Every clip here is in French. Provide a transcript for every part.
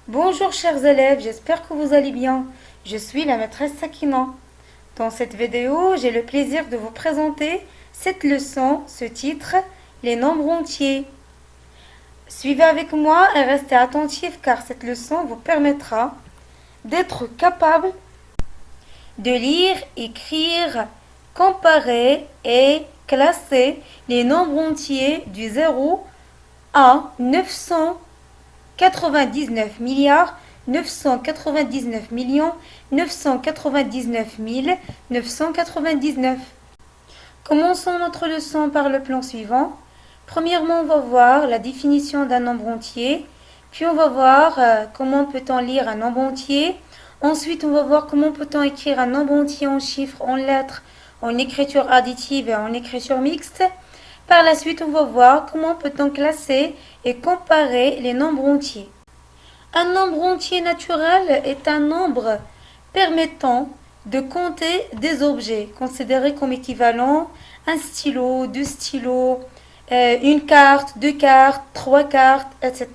Bonjour chers élèves, j'espère que vous allez bien. Je suis la maîtresse Sakina. Dans cette vidéo, j'ai le plaisir de vous présenter cette leçon, ce titre, les nombres entiers. Suivez avec moi et restez attentifs car cette leçon vous permettra d'être capable de lire, écrire, comparer et classer les nombres entiers du 0 à 999 milliards 999 millions 999 999. Commençons notre leçon par le plan suivant. Premièrement, on va voir la définition d'un nombre entier, puis on va voir comment peut-on lire un nombre entier. Ensuite, on va voir comment peut-on écrire un nombre entier en chiffres, en lettres, en écriture additive et en écriture mixte. Par la suite, on va voir comment peut-on classer et comparer les nombres entiers. Un nombre entier naturel est un nombre permettant de compter des objets considérés comme équivalents, un stylo, deux stylos, une carte, deux cartes, trois cartes, etc.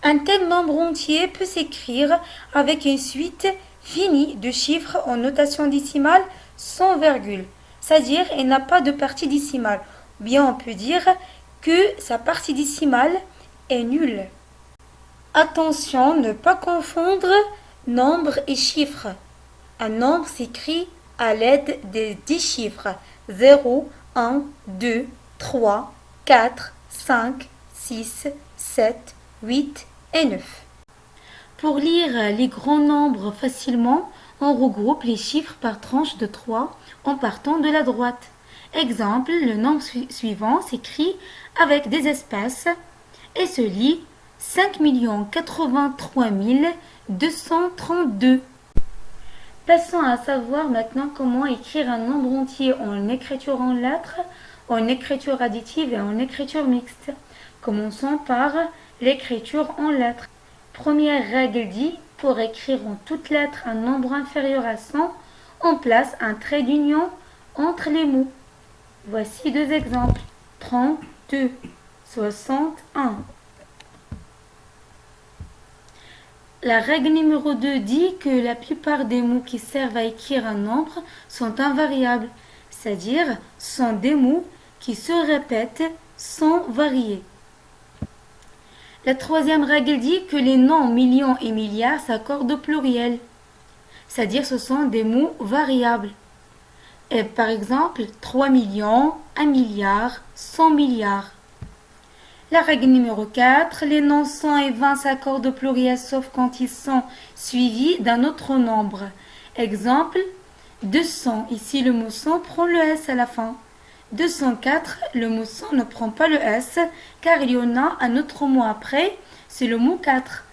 Un tel nombre entier peut s'écrire avec une suite finie de chiffres en notation décimale sans virgule, c'est-à-dire il n'a pas de partie décimale. Bien on peut dire que sa partie décimale est nulle. Attention, ne pas confondre nombre et chiffre. Un nombre s'écrit à l'aide des 10 chiffres 0, 1, 2, 3, 4, 5, 6, 7, 8 et 9. Pour lire les grands nombres facilement, on regroupe les chiffres par tranche de 3 en partant de la droite. Exemple, le nombre suivant s'écrit avec des espaces et se lit 5 83 232. Passons à savoir maintenant comment écrire un nombre entier en écriture en lettres, en écriture additive et en écriture mixte. Commençons par l'écriture en lettres. Première règle dit, pour écrire en toutes lettres un nombre inférieur à 100, on place un trait d'union entre les mots. Voici deux exemples. 32, 61. La règle numéro 2 dit que la plupart des mots qui servent à écrire un nombre sont invariables, c'est-à-dire sont des mots qui se répètent sans varier. La troisième règle dit que les noms millions et milliards s'accordent au pluriel, c'est-à-dire ce sont des mots variables. Et par exemple, 3 millions, 1 milliard, 100 milliards. La règle numéro 4, les noms 100 et 20 s'accordent au pluriel sauf quand ils sont suivis d'un autre nombre. Exemple, 200, ici le mot 100 prend le S à la fin. 204, le mot 100 ne prend pas le S car il y en a un autre mot après, c'est le mot 4.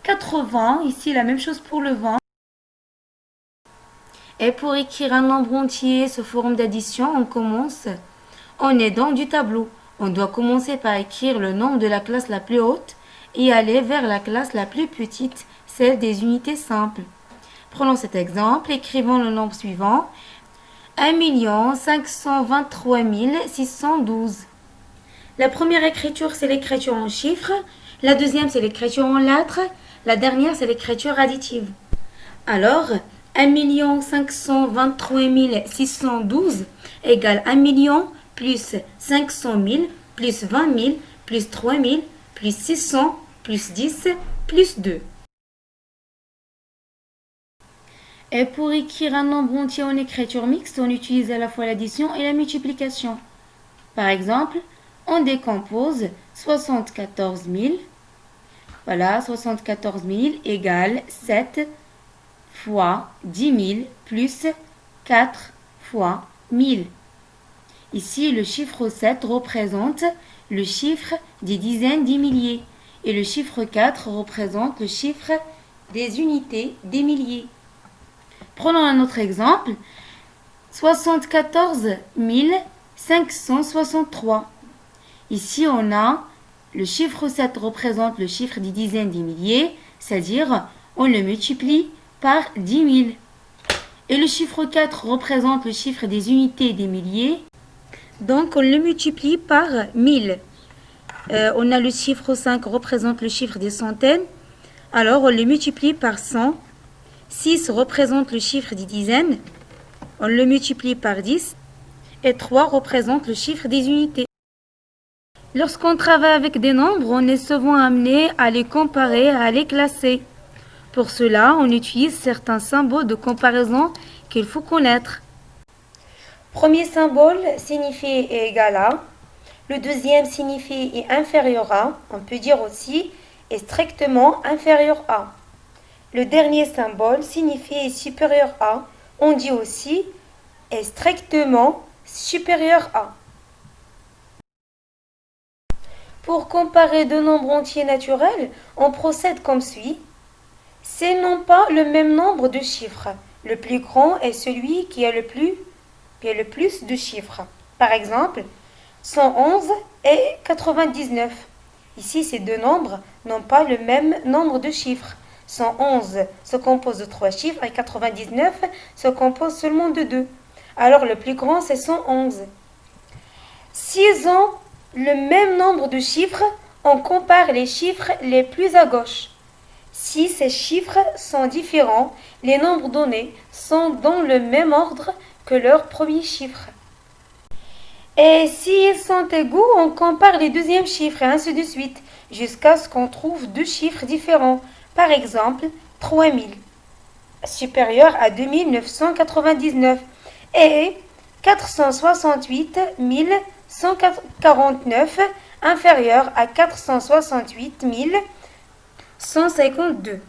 80, ici la même chose pour le 20. Et pour écrire un nombre entier sous forme d'addition, on commence en aidant du tableau. On doit commencer par écrire le nombre de la classe la plus haute et aller vers la classe la plus petite, celle des unités simples. Prenons cet exemple, écrivons le nombre suivant, 1 523 612. La première écriture, c'est l'écriture en chiffres, la deuxième, c'est l'écriture en lettres, la dernière, c'est l'écriture additive. Alors, 1 523 612 égale 1 million plus 500 000, plus 20 000, plus 3 000, plus 600, plus 10, plus 2. Et pour écrire un nombre entier en écriture mixte, on utilise à la fois l'addition et la multiplication. Par exemple, on décompose 74 000. Voilà, 74 000 égale 7 fois 10 000 plus 4 fois 1000. Ici, le chiffre 7 représente le chiffre des dizaines des milliers et le chiffre 4 représente le chiffre des unités des milliers. Prenons un autre exemple. 74 563. Ici, on a le chiffre 7 représente le chiffre des dizaines des milliers, c'est-à-dire on le multiplie par 10 000. Et le chiffre 4 représente le chiffre des unités des milliers, donc on le multiplie par 1000. On a le chiffre 5 représente le chiffre des centaines Alors on le multiplie par 100. 6 représente le chiffre des dizaines. On le multiplie par 10. Et 3 représente le chiffre des unités. Lorsqu'on travaille avec des nombres, on est souvent amené à les comparer, à les classer. Pour cela, on utilise certains symboles de comparaison qu'il faut connaître. Premier symbole signifie égal à. Le deuxième signifie inférieur à. On peut dire aussi est strictement inférieur à. Le dernier symbole signifie supérieur à. On dit aussi est strictement supérieur à. Pour comparer deux nombres entiers naturels, on procède comme suit. Ces n'ont pas le même nombre de chiffres. Le plus grand est celui qui a le plus de chiffres. Par exemple, 111 et 99. Ici, ces deux nombres n'ont pas le même nombre de chiffres. 111 se compose de 3 chiffres et 99 se compose seulement de 2. Alors, le plus grand, c'est 111. S'ils ont le même nombre de chiffres, on compare les chiffres les plus à gauche. Si ces chiffres sont différents, les nombres donnés sont dans le même ordre que leur premier chiffre. Et s'ils sont égaux, on compare les deuxièmes chiffres et ainsi de suite, jusqu'à ce qu'on trouve deux chiffres différents. Par exemple, 3000 supérieur à 2999 et 468 149 inférieur à 468 152.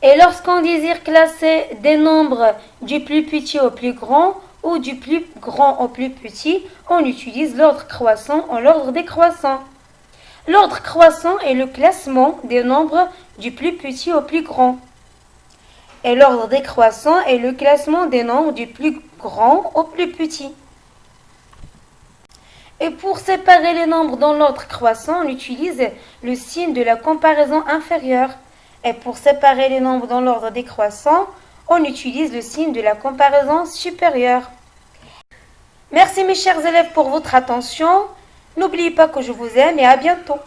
Et lorsqu'on désire classer des nombres du plus petit au plus grand ou du plus grand au plus petit, on utilise l'ordre croissant en l'ordre décroissant. L'ordre croissant est le classement des nombres du plus petit au plus grand. Et l'ordre décroissant est le classement des nombres du plus grand au plus petit. Et pour séparer les nombres dans l'ordre croissant, on utilise le signe de la comparaison inférieure. Et pour séparer les nombres dans l'ordre décroissant, on utilise le signe de la comparaison supérieure. Merci mes chers élèves pour votre attention. N'oubliez pas que je vous aime et à bientôt.